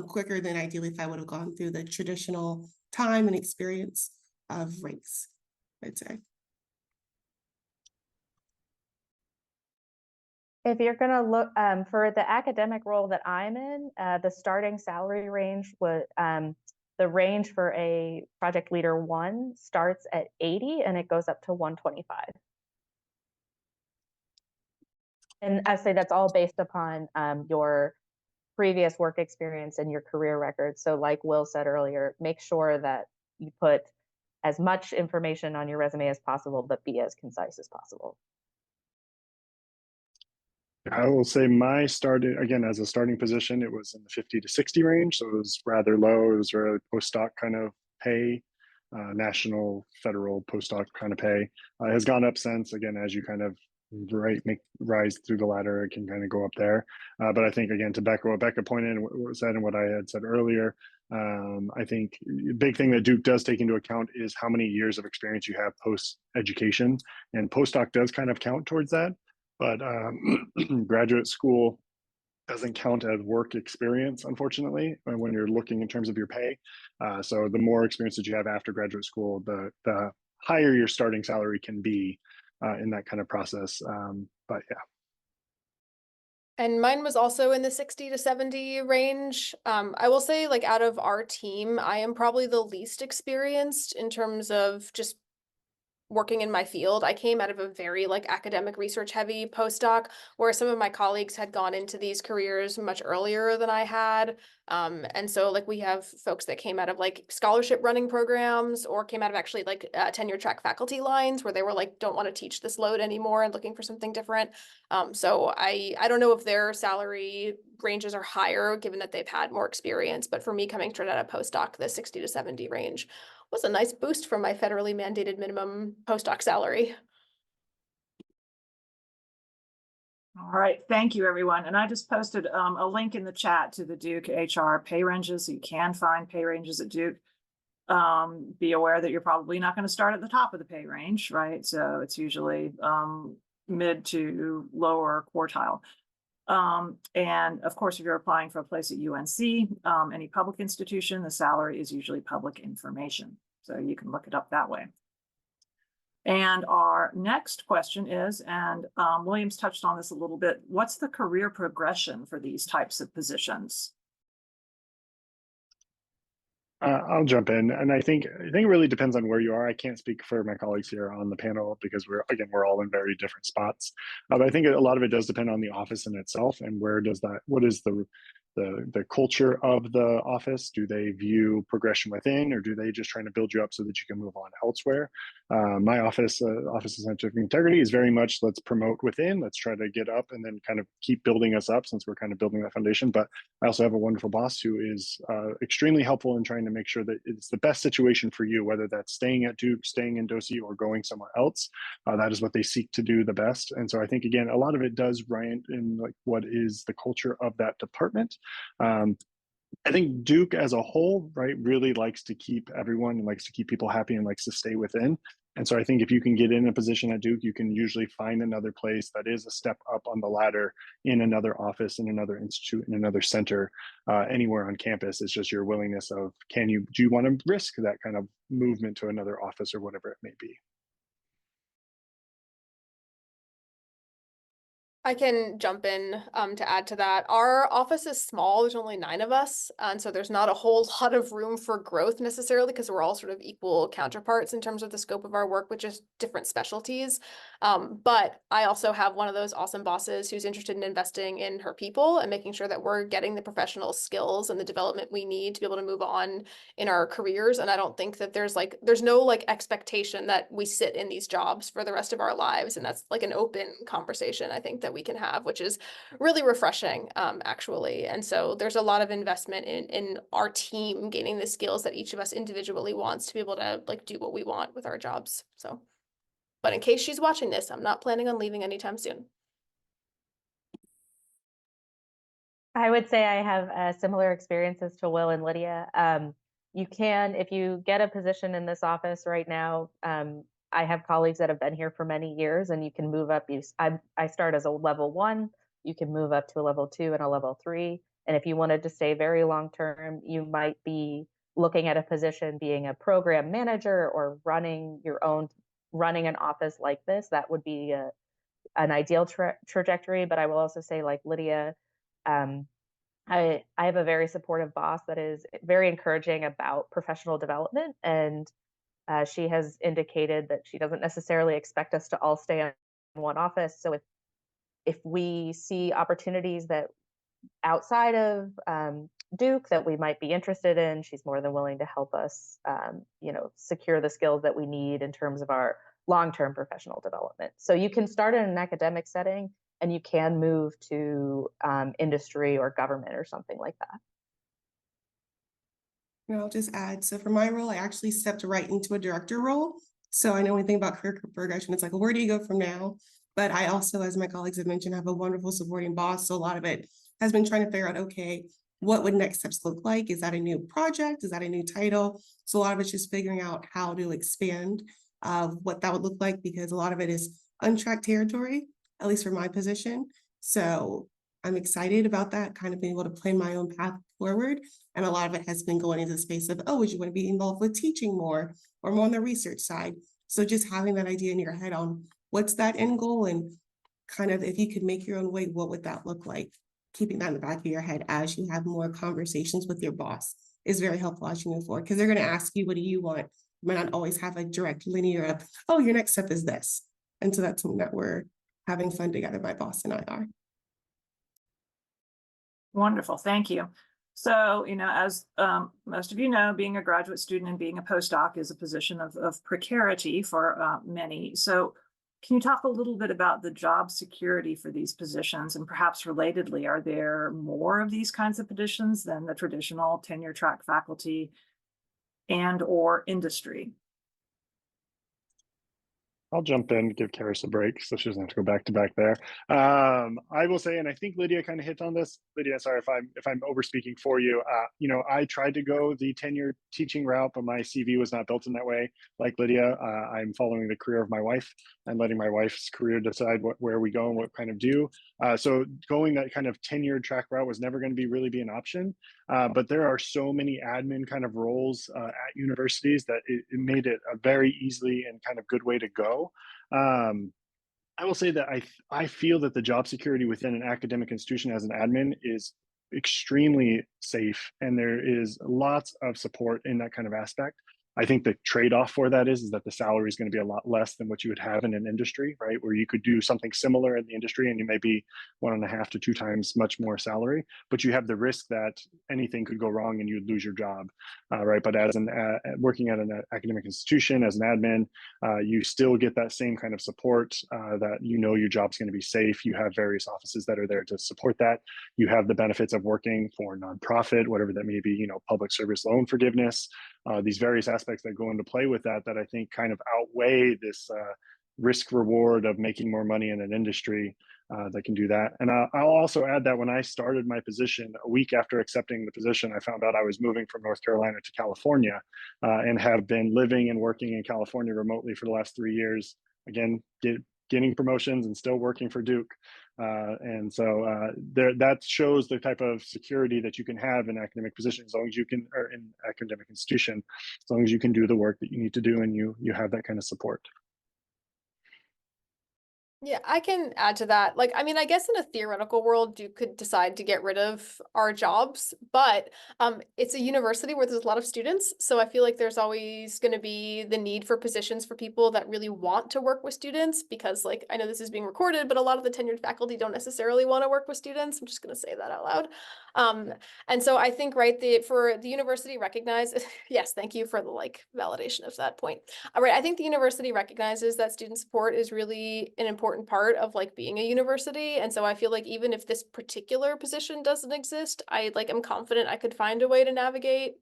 quicker than ideally if I would have gone through the traditional time and experience of ranks, I'd say. If you're going to look for the academic role that I'm in, the starting salary range was the range for a project leader 1 starts at 80 and it goes up to 125. And I say that's all based upon your previous work experience and your career record. So like Will said earlier, make sure that you put as much information on your resume as possible, but be as concise as possible. I will say my started, again, as a starting position, it was in the 50 to 60 range. So it was rather low. It was really postdoc kind of pay, national, federal postdoc kind of pay. It has gone up since, again, as you kind of rise through the ladder, it can kind of go up there. But I think, again, to Becca, what Becca pointed and said and what I had said earlier, I think a big thing that Duke does take into account is how many years of experience you have post-education. And postdoc does kind of count towards that. But graduate school doesn't count as work experience, unfortunately, when you're looking in terms of your pay. So the more experience that you have after graduate school, the higher your starting salary can be in that kind of process. But yeah. And mine was also in the 60 to 70 range. I will say, like, out of our team, I am probably the least experienced in terms of just working in my field. I came out of a very like academic research heavy postdoc where some of my colleagues had gone into these careers much earlier than I had. And so like we have folks that came out of like scholarship running programs or came out of actually like tenure track faculty lines where they were like, don't want to teach this load anymore and looking for something different. So I don't know if their salary ranges are higher given that they've had more experience, but for me coming straight out of postdoc, the 60 to 70 range was a nice boost from my federally mandated minimum postdoc salary. All right, thank you, everyone. And I just posted a link in the chat to the Duke HR pay ranges. So you can find pay ranges at Duke. Be aware that you're probably not going to start at the top of the pay range, right? So it's usually mid to lower quartile. And of course, if you're applying for a place at UNC, any public institution, the salary is usually public information. So you can look it up that way. And our next question is, and Williams touched on this a little bit, what's the career progression for these types of positions? I'll jump in, and I think it really depends on where you are. I can't speak for my colleagues here on the panel because we're all in very different spots. But I think a lot of it does depend on the office in itself and what is the culture of the office. Do they view progression within, or do they just trying to build you up so that you can move on elsewhere? My office of scientific integrity is very much let's promote within, let's try to get up and then kind of keep building us up since we're kind of building that foundation. But I also have a wonderful boss who is extremely helpful in trying to make sure that it's the best situation for you, whether that's staying at Duke, staying in DOSI, or going somewhere else. That is what they seek to do the best. And so I think, again, a lot of it does rant in like what is the culture of that department. I think Duke as a whole, right, really likes to keep everyone and likes to keep people happy and likes to stay within. And so I think if you can get in a position at Duke, you can usually find another place that is a step up on the ladder in another office, in another institute, in another center, anywhere on campus. It's just your willingness of, do you want to risk that kind of movement to another office or whatever it may be? I can jump in to add to that. Our office is small, there's only 9 of us, and so there's not a whole lot of room for growth necessarily because we're all sort of equal counterparts in terms of the scope of our work, with just different specialties. But I also have one of those awesome bosses who's interested in investing in her people and making sure that we're getting the professional skills and the development we need to be able to move on in our careers. And I don't think that there's no like expectation that we sit in these jobs for the rest of our lives. And that's like an open conversation I think that we can have, which is really refreshing, actually. And so there's a lot of investment in our team gaining the skills that each of us individually wants to be able to like do what we want with our jobs. So, but in case she's watching this, I'm not planning on leaving anytime soon. I would say I have similar experiences to Will and Lydia. You can, if you get a position in this office right now, I have colleagues that have been here for many years, and you can move up. I start as a level 1, you can move up to a level 2 and a level 3. And if you wanted to stay very long term, you might be looking at a position being a program manager or running an office like this. That would be an ideal trajectory. But I will also say, like Lydia, I have a very supportive boss that is very encouraging about professional development, and she has indicated that she doesn't necessarily expect us to all stay in one office. So if we see opportunities that outside of Duke that we might be interested in, she's more than willing to help us, secure the skills that we need in terms of our long-term professional development. So you can start in an academic setting, and you can move to industry or government or something like that. And I'll just add, so for my role, I actually stepped right into a director role. So I know anything about career progression, it's like, well, where do you go from now? But I also, as my colleagues have mentioned, have a wonderful supporting boss. So a lot of it has been trying to figure out, okay, what would next steps look like? Is that a new project? Is that a new title? So a lot of it's just figuring out how to expand what that would look like, because a lot of it is untracked territory, at least for my position. So I'm excited about that, kind of being able to plan my own path forward. And a lot of it has been going into the space of, oh, would you want to be involved with teaching more or more on the research side? So just having that idea in your head on what's that end goal, and kind of if you could make your own way, what would that look like? Keeping that in the back of your head as you have more conversations with your boss is very helpful as you move forward, because they're going to ask you, what do you want? You might not always have a direct linear of, oh, your next step is this. And so that's something that we're having fun together, my boss and I are. Wonderful, thank you. So, as most of you know, being a graduate student and being a postdoc is a position of precarity for many. So can you talk a little bit about the job security for these positions? And perhaps relatedly, are there more of these kinds of positions than the traditional tenure track faculty and or industry? I'll jump in, give Karis a break so she doesn't have to go back to back there. I will say, and I think Lydia kind of hit on this. Lydia, sorry if I'm over speaking for you. I tried to go the tenure teaching route, but my CV was not built in that way. Like Lydia, I'm following the career of my wife and letting my wife's career decide where we go and what kind of do. So going that kind of tenure track route was never going to really be an option. But there are so many admin kind of roles at universities that it made it a very easily and kind of good way to go. I will say that I feel that the job security within an academic institution as an admin is extremely safe, and there is lots of support in that kind of aspect. I think the trade-off for that is that the salary is going to be a lot less than what you would have in an industry, right? Where you could do something similar in the industry and you may be 1.5 to 2 times much more salary, but you have the risk that anything could go wrong and you'd lose your job, right? But as working at an academic institution as an admin, you still get that same kind of support that your job's going to be safe. You have various offices that are there to support that. You have the benefits of working for nonprofit, whatever that may be, public service loan forgiveness, these various aspects that go into play with that I think kind of outweigh this risk reward of making more money in an industry that can do that. And I'll also add that when I started my position, a week after accepting the position, I found out I was moving from North Carolina to California and have been living and working in California remotely for the last 3 years. Again, getting promotions and still working for Duke. And so that shows the type of security that you can have in academic position, as long as you can, or in academic institution, as long as you can do the work that you need to do and you have that kind of support. Yeah, I can add to that. Like, I mean, I guess in a theoretical world, you could decide to get rid of our jobs, but it's a university where there's a lot of students. So I feel like there's always going to be the need for positions for people that really want to work with students because, like, I know this is being recorded, but a lot of the tenured faculty don't necessarily want to work with students. I'm just going to say that out loud. And so I think, right, for the university recognize, yes, thank you for the like validation of that point. All right, I think the university recognizes that student support is really an important part of like being a university. And so I feel like even if this particular position doesn't exist, I like am confident I could find a way to navigate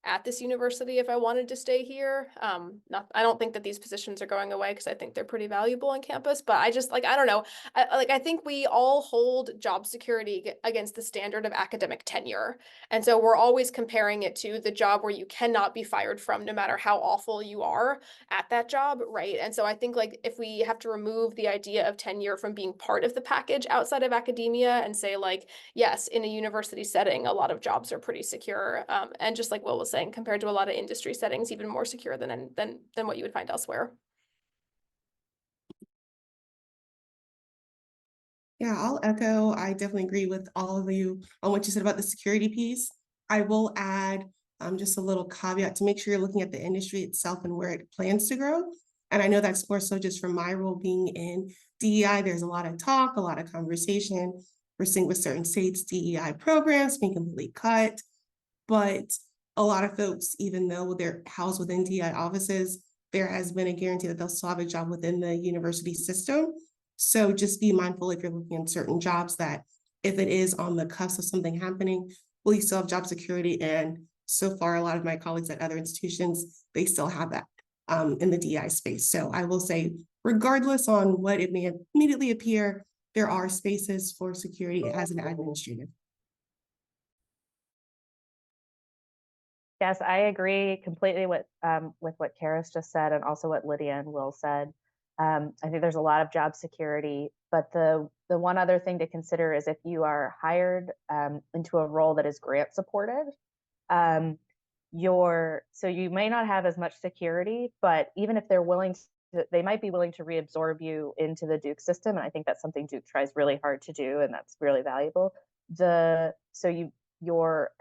at this university if I wanted to stay here. I don't think that these positions are going away because I think they're pretty valuable on campus, but I just like, I don't know. I think we all hold job security against the standard of academic tenure. And so we're always comparing it to the job where you cannot be fired from no matter how awful you are at that job, right? And so I think like if we have to remove the idea of tenure from being part of the package outside of academia and say like, yes, in a university setting, a lot of jobs are pretty secure. And just like Will was saying, compared to a lot of industry settings, even more secure than what you would find elsewhere. Yeah, I'll echo. I definitely agree with all of you on what you said about the security piece. I will add just a little caveat to make sure you're looking at the industry itself and where it plans to grow. And I know that's more so just from my role being in DEI. There's a lot of talk, a lot of conversation. We're seeing with certain states, DEI programs being completely cut. But a lot of folks, even though they're housed within DEI offices, there has been a guarantee that they'll still have a job within the university system. So just be mindful if you're looking at certain jobs that if it is on the cusp of something happening, will you still have job security? And so far, a lot of my colleagues at other institutions, they still have that in the DEI space. So I will say, regardless on what it may immediately appear, there are spaces for security as an administrative. Yes, I agree completely with what Karis just said and also what Lydia and Will said. I think there's a lot of job security, but the one other thing to consider is if you are hired into a role that is grant supported, so you may not have as much security, but even if they're willing to, they might be willing to reabsorb you into the Duke system, and I think that's something Duke tries really hard to do, and that's really valuable. Your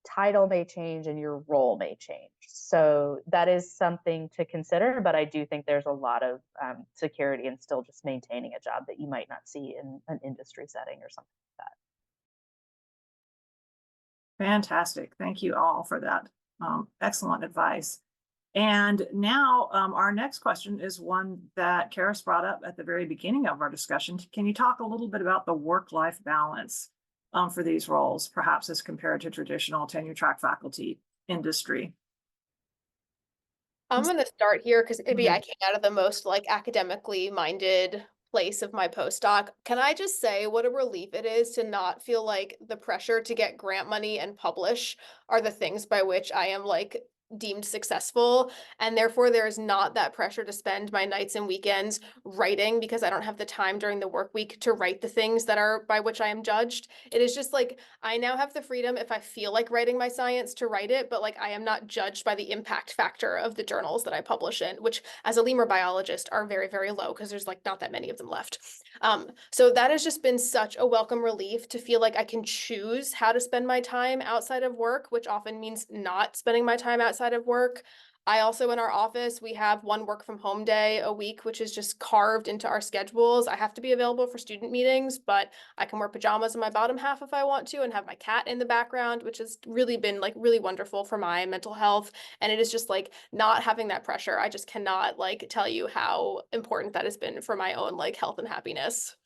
title may change and your role may change. So that is something to consider, but I do think there's a lot of security in still just maintaining a job that you might not see in an industry setting or something like that. Fantastic. Thank you all for that. Excellent advice. And now our next question is one that Karis brought up at the very beginning of our discussion. Can you talk a little bit about the work-life balance for these roles, perhaps as compared to traditional tenure track faculty industry? I'm going to start here because maybe I came out of the most like academically minded place of my postdoc. Can I just say what a relief it is to not feel like the pressure to get grant money and publish are the things by which I am like deemed successful, and therefore there is not that pressure to spend my nights and weekends writing because I don't have the time during the work week to write the things that are by which I am judged. It is just like I now have the freedom if I feel like writing my science to write it, but like I am not judged by the impact factor of the journals that I publish in, which as a lemur biologist are very, very low because there's like not that many of them left. So that has just been such a welcome relief to feel like I can choose how to spend my time outside of work, which often means not spending my time outside of work. I also, in our office, we have one work from home day a week, which is just carved into our schedules. I have to be available for student meetings, but I can wear pajamas in my bottom half if I want to and have my cat in the background, which has really been like really wonderful for my mental health. And it is just like not having that pressure. I just cannot like tell you how important that has been for my own like health and happiness.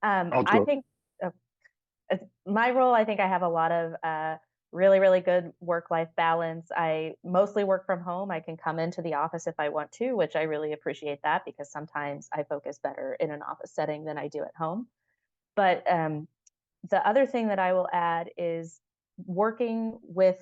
I think my role, I think I have a lot of really, really good work-life balance. I mostly work from home. I can come into the office if I want to, which I really appreciate that because sometimes I focus better in an office setting than I do at home. But the other thing that I will add is working with,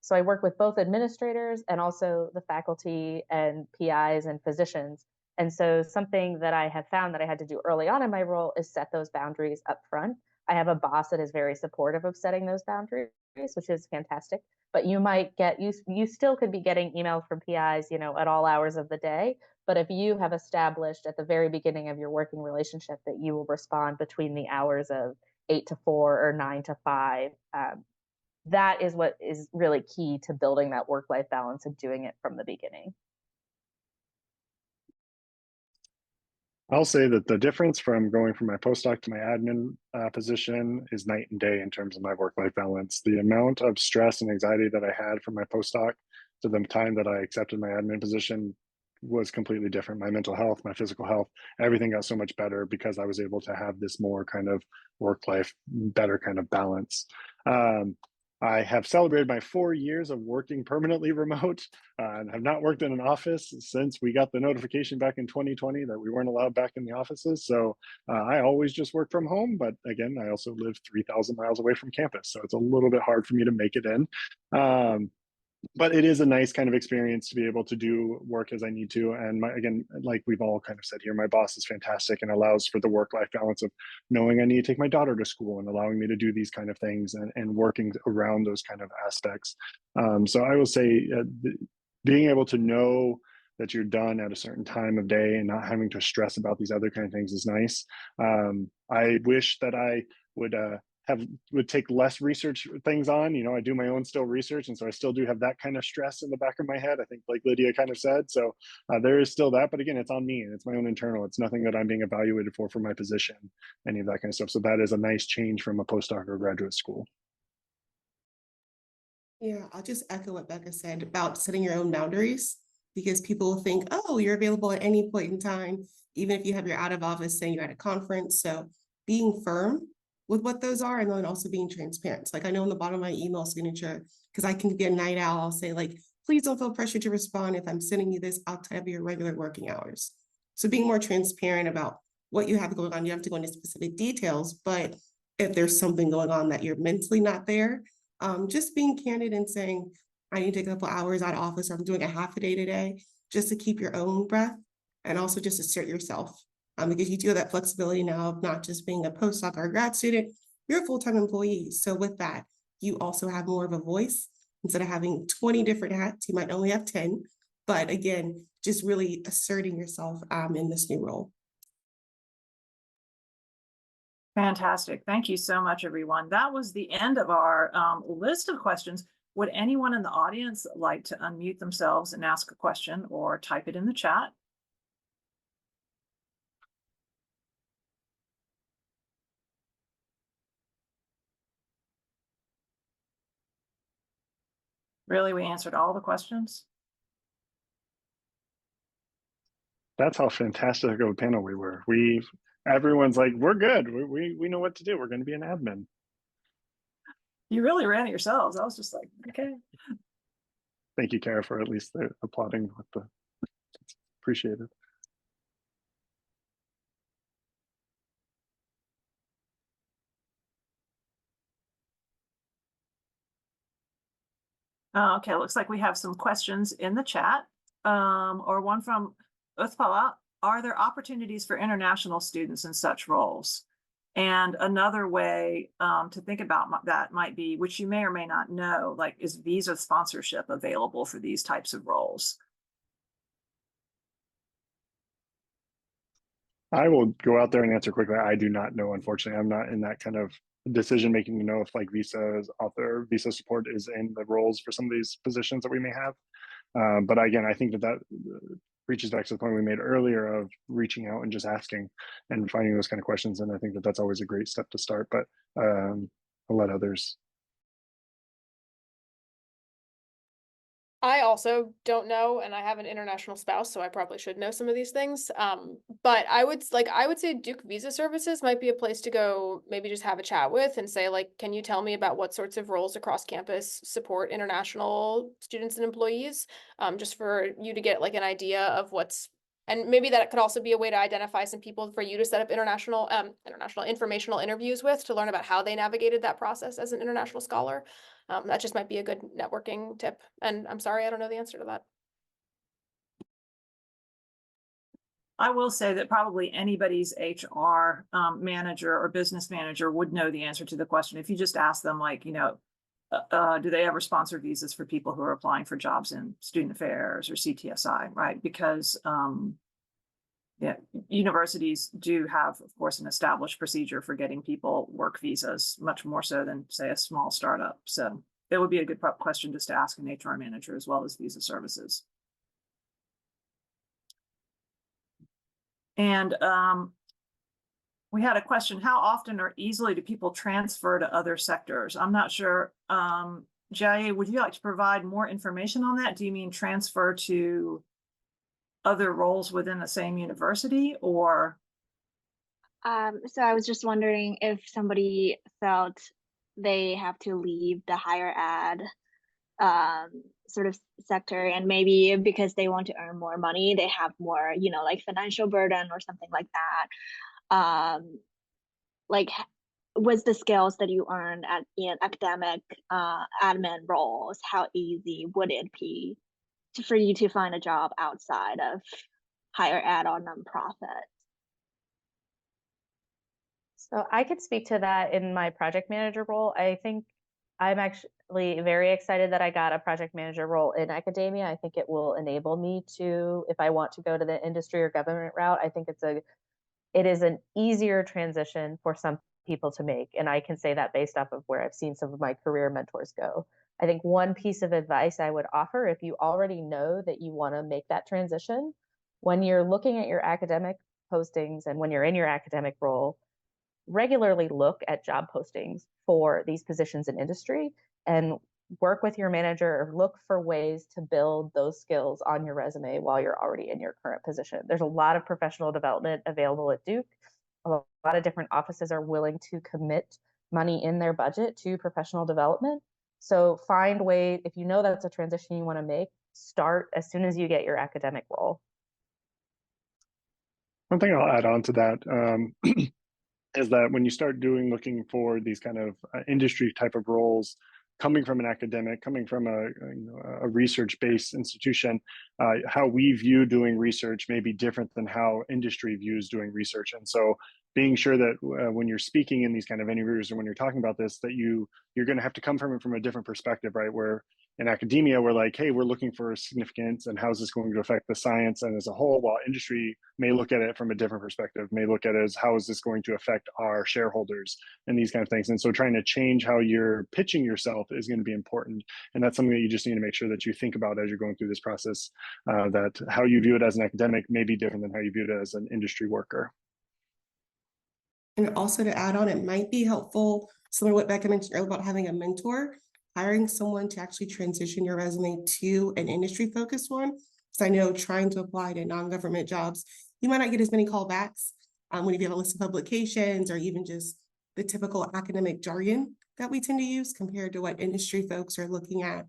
so I work with both administrators and also the faculty and PIs and physicians. And so something that I have found that I had to do early on in my role is set those boundaries up front. I have a boss that is very supportive of setting those boundaries. which is fantastic. But you might get, you still could be getting emails from PIs, you know, at all hours of the day. But if you have established at the very beginning of your working relationship that you will respond between the hours of 8 to 4 or 9 to 5, that is what is really key to building that work-life balance and doing it from the beginning. I'll say that the difference from going from my postdoc to my admin position is night and day in terms of my work-life balance. The amount of stress and anxiety that I had from my postdoc to the time that I accepted my admin position was completely different. My mental health, my physical health, everything got so much better because I was able to have this more kind of work-life, better kind of balance. I have celebrated my 4 years of working permanently remote and have not worked in an office since we got the notification back in 2020 that we weren't allowed back in the offices. So I always just work from home. But again, I also live 3,000 miles away from campus. So it's a little bit hard for me to make it in. But it is a nice kind of experience to be able to do work as I need to. And again, like we've all kind of said here, my boss is fantastic and allows for the work-life balance of knowing I need to take my daughter to school and allowing me to do these kind of things and working around those kind of aspects. So I will say being able to know that you're done at a certain time of day and not having to stress about these other kind of things is nice. I wish that I would take less research things on. You know, I do my own still research, and so I still do have that kind of stress in the back of my head, I think, like Lydia kind of said. So there is still that, but again, it's on me and it's my own internal. It's nothing that I'm being evaluated for my position, any of that kind of stuff. So that is a nice change from a postdoc or graduate school. Yeah, I'll just echo what Becca said about setting your own boundaries, because people think, oh, you're available at any point in time, even if you have your out of office saying you're at a conference. So being firm with what those are, and then also being transparent. Like I know on the bottom of my email signature, because I can be a night owl, I'll say like, please don't feel pressure to respond if I'm sending you this outside of your regular working hours. So being more transparent about what you have going on, you have to go into specific details, but if there's something going on that you're mentally not there, just being candid and saying, I need to take a couple hours out of office, or I'm doing a half a day today, just to keep your own breath and also just assert yourself. Because you do have that flexibility now of not just being a postdoc or a grad student, you're a full-time employee. So with that, you also have more of a voice. Instead of having 20 different hats, you might only have 10. But again, just really asserting yourself in this new role. Fantastic. Thank you so much, everyone. That was the end of our list of questions. Would anyone in the audience like to unmute themselves and ask a question or type it in the chat? Really, we answered all the questions? That's how fantastic of a panel we were. Everyone's like, we're good. We know what to do. We're going to be an admin. You really ran it yourselves. I was just like, okay. Thank you, Kara, for at least applauding with the appreciated. Okay, looks like we have some questions in the chat, or one from Uthpala. Are there opportunities for international students in such roles? And another way to think about that might be, which you may or may not know, like, is visa sponsorship available for these types of roles? I will go out there and answer quickly. I do not know, unfortunately. I'm not in that kind of decision making to know if like visa support is in the roles for some of these positions that we may have. But again, I think that reaches back to the point we made earlier of reaching out and just asking and finding those kind of questions. And I think that that's always a great step to start, but I'll let others. I also don't know, and I have an international spouse, so I probably should know some of these things. But I would say Duke Visa Services might be a place to go, maybe just have a chat with and say, like, can you tell me about what sorts of roles across campus support international students and employees? Just for you to get like an idea of and maybe that could also be a way to identify some people for you to set up international informational interviews with, to learn about how they navigated that process as an international scholar. That just might be a good networking tip. And I'm sorry, I don't know the answer to that. I will say that probably anybody's HR manager or business manager would know the answer to the question. If you just ask them, like, you know, do they ever sponsor visas for people who are applying for jobs in student affairs or CTSI, right? Because yeah, universities do have, of course, an established procedure for getting people work visas, much more so than, say, a small startup. So it would be a good question just to ask an HR manager as well as visa services. And we had a question, how often or easily do people transfer to other sectors? I'm not sure. Jaya, would you like to provide more information on that? Do you mean transfer to other roles within the same university, or? So I was just wondering if somebody felt they have to leave the higher ed sort of sector, and maybe because they want to earn more money, they have more, you know, like financial burden or something like that. Like, was the skills that you earned at in academic admin roles, how easy would it be for you to find a job outside of higher ed or nonprofit? So I could speak to that in my project manager role. I think I'm actually very excited that I got a project manager role in academia. I think it will enable me to, if I want to go to the industry or government route, I think it is an easier transition for some people to make. And I can say that based off of where I've seen some of my career mentors go. I think one piece of advice I would offer, if you already know that you want to make that transition, when you're looking at your academic postings and when you're in your academic role, regularly look at job postings for these positions in industry and work with your manager or look for ways to build those skills on your resume while you're already in your current position. There's a lot of professional development available at Duke. A lot of different offices are willing to commit money in their budget to professional development. So find ways, if you know that's a transition you want to make, start as soon as you get your academic role. One thing I'll add on to that is that when you start looking for these kind of industry type of roles, coming from an academic, coming from a research-based institution, how we view doing research may be different than how industry views doing research. And so being sure that when you're speaking in these kind of interviews or when you're talking about this, that you're going to have to come from it from a different perspective, right? Where in academia, we're like, hey, we're looking for significance and how is this going to affect the science and as a whole, while industry may look at it from a different perspective, may look at it as how is this going to affect our shareholders and these kind of things. And so trying to change how you're pitching yourself is going to be important. And that's something that you just need to make sure that you think about as you're going through this process, that how you view it as an academic may be different than how you view it as an industry worker. And also to add on, it might be helpful, similar to what Becca mentioned earlier about having a mentor, hiring someone to actually transition your resume to an industry-focused one. Because I know trying to apply to non-government jobs, you might not get as many callbacks when you have a list of publications or even just the typical academic jargon that we tend to use compared to what industry folks are looking at,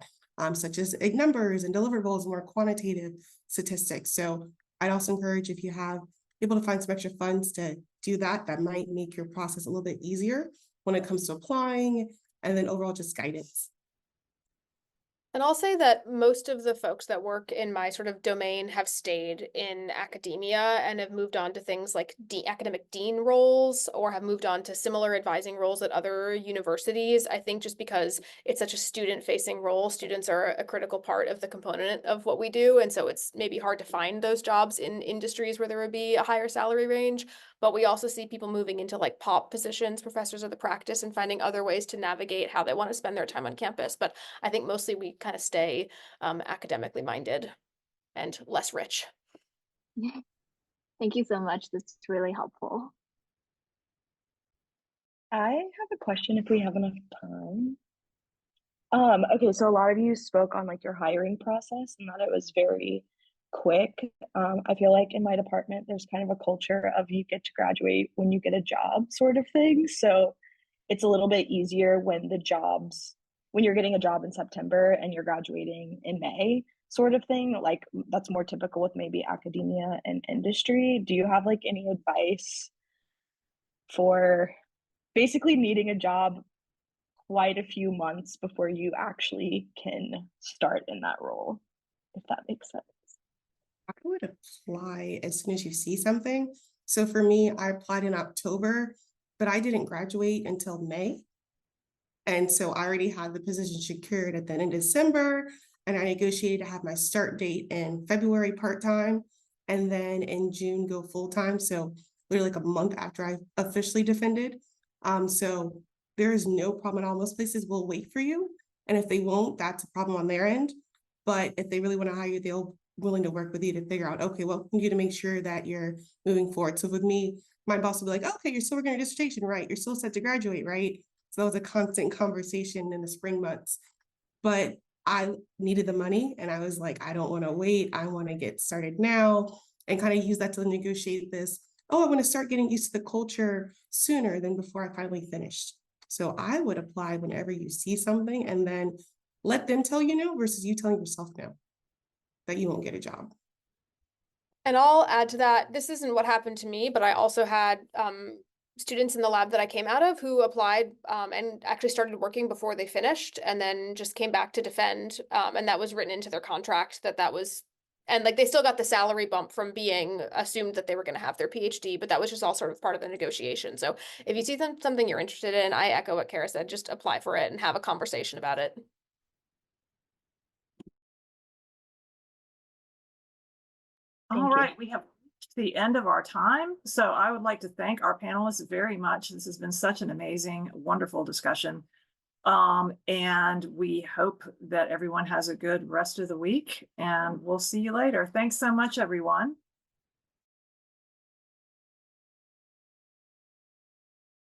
such as numbers and deliverables, more quantitative statistics. So I'd also encourage, if you have able to find some extra funds to do that, that might make your process a little bit easier when it comes to applying and then overall just guidance. And I'll say that most of the folks that work in my sort of domain have stayed in academia and have moved on to things like academic dean roles or have moved on to similar advising roles at other universities. I think just because it's such a student-facing role, students are a critical part of the component of what we do. And so it's maybe hard to find those jobs in industries where there would be a higher salary range. But we also see people moving into like POP positions, professors of the practice, and finding other ways to navigate how they want to spend their time on campus. But I think mostly we kind of stay academically minded and less rich. Thank you so much. That's really helpful. I have a question if we have enough time. Okay, so a lot of you spoke on like your hiring process and that it was very quick. I feel like in my department, there's kind of a culture of you get to graduate when you get a job sort of thing. So it's a little bit easier when you're getting a job in September and you're graduating in May sort of thing. Like that's more typical with maybe academia and industry. Do you have like any advice for basically needing a job quite a few months before you actually can start in that role, if that makes sense? I would apply as soon as you see something. So for me, I applied in October, but I didn't graduate until May. And so I already had the position secured at the end of December, and I negotiated to have my start date in February part-time, and then in June go full-time. So literally like a month after I officially defended. So there is no problem at all. Most places will wait for you. And if they won't, that's a problem on their end. But if they really want to hire you, they'll willing to work with you to figure out, okay, well, we need to make sure that you're moving forward. So with me, my boss will be like, okay, you're still working on your dissertation, right? You're still set to graduate, right? So it was a constant conversation in the spring months. But I needed the money and I was like, I don't want to wait. I want to get started now, and kind of use that to negotiate this. Oh, I want to start getting used to the culture sooner than before I finally finished. So I would apply whenever you see something and then let them tell you no versus you telling yourself no, that you won't get a job. And I'll add to that, this isn't what happened to me, but I also had students in the lab that I came out of who applied and actually started working before they finished and then just came back to defend. And that was written into their contract that was, and like they still got the salary bump from being assumed that they were going to have their PhD, but that was just all sort of part of the negotiation. So if you see something you're interested in, I echo what Karis said, just apply for it and have a conversation about it. All right, we have reached the end of our time. So I would like to thank our panelists very much. This has been such an amazing, wonderful discussion. And we hope that everyone has a good rest of the week, and we'll see you later. Thanks so much, everyone.